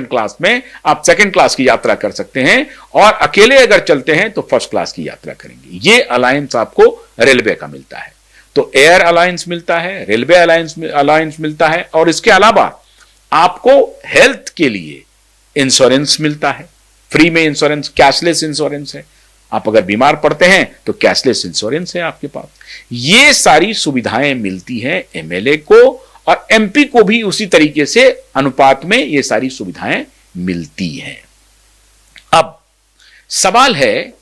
Class में आप second class की यात्रा कर सकते हैं, और अकेले अगर चलते हैं तो फर्स्ट क्लास की यात्रा करेंगे। ये अलायंस आपको रेलवे का मिलता है। तो एयर अलायंस मिलता है, रेलवे अलायंस मिलता है, और इसके अलावा आपको हेल्थ के लिए इंश्योरेंस मिलता है, फ्री में इंश्योरेंस, कैशलेस इंश्योरेंस है। आप अगर बीमार पड़ते हैं तो कैशलेस इंश्योरेंस है आपके पास। ये सारी सुविधाएं मिलती हैं एमएलए को, और एमपी को भी उसी तरीके से अनुपात में ये सारी सुविधाएं मिलती हैं। अब सवाल है,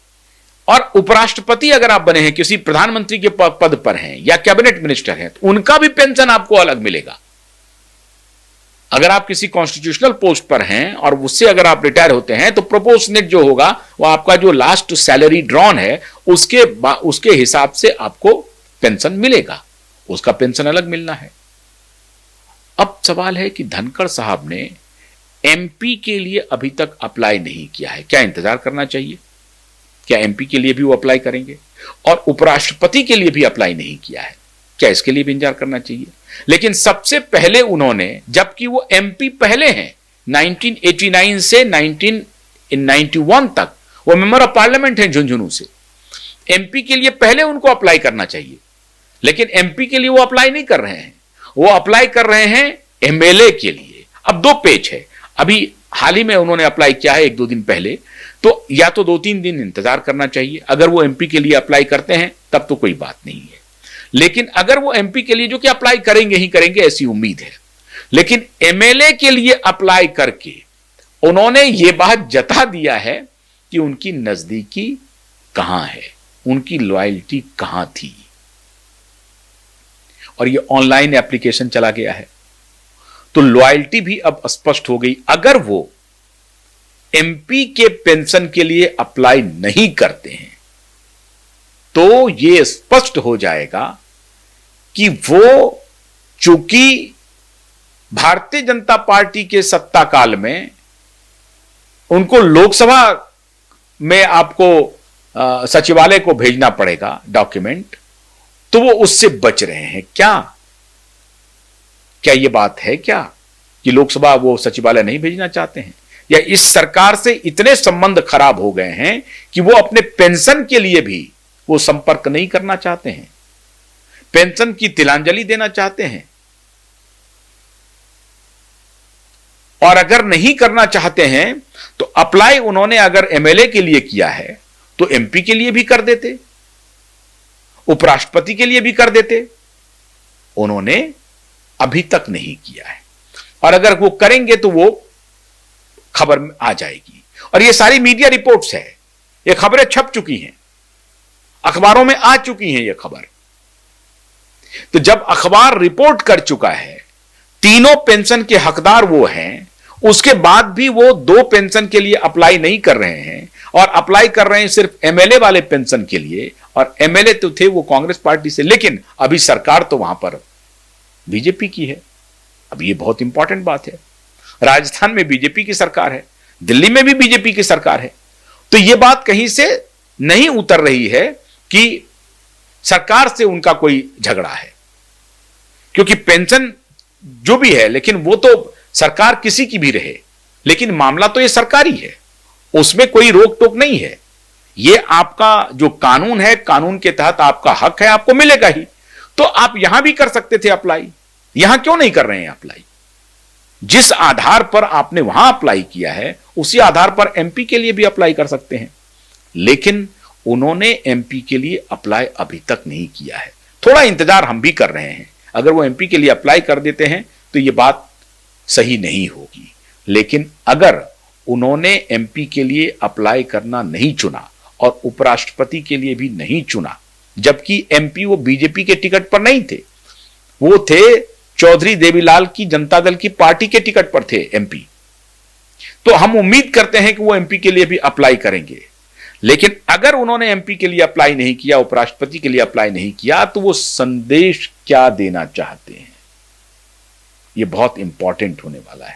और उपराष्ट्रपति अगर आप बने हैं, किसी प्रधानमंत्री के पद पर हैं या कैबिनेट मिनिस्टर हैं, तो उनका भी पेंशन आपको अलग मिलेगा। अगर आप किसी कॉन्स्टिट्यूशनल पोस्ट पर हैं और उससे अगर आप रिटायर होते हैं तो प्रोपोर्शनेट जो होगा वो आपका जो लास्ट सैलरी ड्रॉन है उसके हिसाब से आपको पेंशन मिलेगा, उसका पेंशन अलग मिलना है। अब सवाल है कि धनखड़ साहब ने एमपी के लिए अभी तक अप्लाई नहीं किया है, क्या इंतजार करना चाहिए? क्या एमपी के लिए भी वो अप्लाई करेंगे? और उपराष्ट्रपति के लिए भी अप्लाई नहीं किया है, क्या इसके लिए भी इंतजार करना चाहिए? लेकिन सबसे पहले उन्होंने, जबकि वो एमपी पहले हैं, 1989 से 1991 तक वो मेंबर ऑफ पार्लियामेंट हैं झुंझुनू से, एमपी के लिए पहले उनको अप्लाई करना चाहिए। लेकिन एमपी के लिए वो अप्लाई नहीं कर रहे हैं, वो अप्लाई कर रहे हैं एमएलए के लिए। अब दो पेच है, अभी हाल ही में उन्होंने अप्लाई किया है 1-2 दिन पहले, तो या तो 2-3 दिन इंतजार करना चाहिए। अगर वो एमपी के लिए अप्लाई करते हैं तब तो कोई बात नहीं है, लेकिन अगर वो एमपी के लिए, जो कि अप्लाई करेंगे ही करेंगे ऐसी उम्मीद है, लेकिन एमएलए के लिए अप्लाई करके उन्होंने ये बात जता दिया है कि उनकी नजदीकी कहां है, उनकी लॉयल्टी कहां थी। और ये ऑनलाइन एप्लीकेशन चला गया है, तो लॉयल्टी भी अब स्पष्ट हो गई। अगर वो एमपी के पेंशन के लिए अप्लाई नहीं करते हैं तो यह स्पष्ट हो जाएगा कि वो, चूंकि भारतीय जनता पार्टी के सत्ता काल में उनको लोकसभा में आपको सचिवालय को भेजना पड़ेगा डॉक्यूमेंट, तो वो उससे बच रहे हैं। क्या यह बात है क्या कि लोकसभा वो सचिवालय नहीं भेजना चाहते हैं, या इस सरकार से इतने संबंध खराब हो गए हैं कि वो अपने पेंशन के लिए भी वो संपर्क नहीं करना चाहते हैं, पेंशन की तिलांजलि देना चाहते हैं? और अगर नहीं करना चाहते हैं तो अप्लाई उन्होंने अगर एमएलए के लिए किया है तो एमपी के लिए भी कर देते, उपराष्ट्रपति के लिए भी कर देते। उन्होंने अभी तक नहीं किया है, और अगर वो करेंगे तो वो खबर में आ जाएगी। और ये सारी मीडिया रिपोर्ट्स है, ये खबरें छप चुकी हैं, अखबारों में आ चुकी हैं ये खबर। तो जब अखबार रिपोर्ट कर चुका है, तीनों पेंशन के हकदार वो हैं, उसके बाद भी वो 2 पेंशन के लिए अप्लाई नहीं कर रहे हैं, और अप्लाई कर रहे हैं सिर्फ एमएलए वाले पेंशन के लिए, और एमएलए तो थे वो कांग्रेस पार्टी से, लेकिन अभी सरकार तो वहां पर बीजेपी की है। अब ये बहुत इंपॉर्टेंट बात है, राजस्थान में बीजेपी की सरकार है, दिल्ली में भी बीजेपी की सरकार है, तो यह बात कहीं से नहीं उतर रही है कि सरकार से उनका कोई झगड़ा है। क्योंकि पेंशन जो भी है, लेकिन वो तो सरकार किसी की भी रहे, लेकिन मामला तो ये सरकारी है, उसमें कोई रोक टोक नहीं है। ये आपका जो कानून है, कानून के तहत आपका हक है, आपको मिलेगा ही। तो आप यहां भी कर सकते थे अप्लाई, यहां क्यों नहीं कर रहे हैं अप्लाई? जिस आधार पर आपने वहां अप्लाई किया है उसी आधार पर एमपी के लिए भी अप्लाई कर सकते हैं, लेकिन उन्होंने एमपी के लिए अप्लाई अभी तक नहीं किया है। थोड़ा इंतजार हम भी कर रहे हैं, अगर वो एमपी के लिए अप्लाई कर देते हैं तो ये बात सही नहीं होगी। लेकिन अगर उन्होंने एमपी के लिए अप्लाई करना नहीं चुना और उपराष्ट्रपति के लिए भी नहीं चुना, जबकि एमपी वो बीजेपी के टिकट पर नहीं थे, वो थे चौधरी देवीलाल की जनता दल की पार्टी के टिकट पर थे एमपी, तो हम उम्मीद करते हैं कि वो एमपी के लिए भी अप्लाई करेंगे। लेकिन अगर उन्होंने एमपी के लिए अप्लाई नहीं किया, उपराष्ट्रपति के लिए अप्लाई नहीं किया, तो वो संदेश क्या देना चाहते हैं, ये बहुत इंपॉर्टेंट होने वाला है।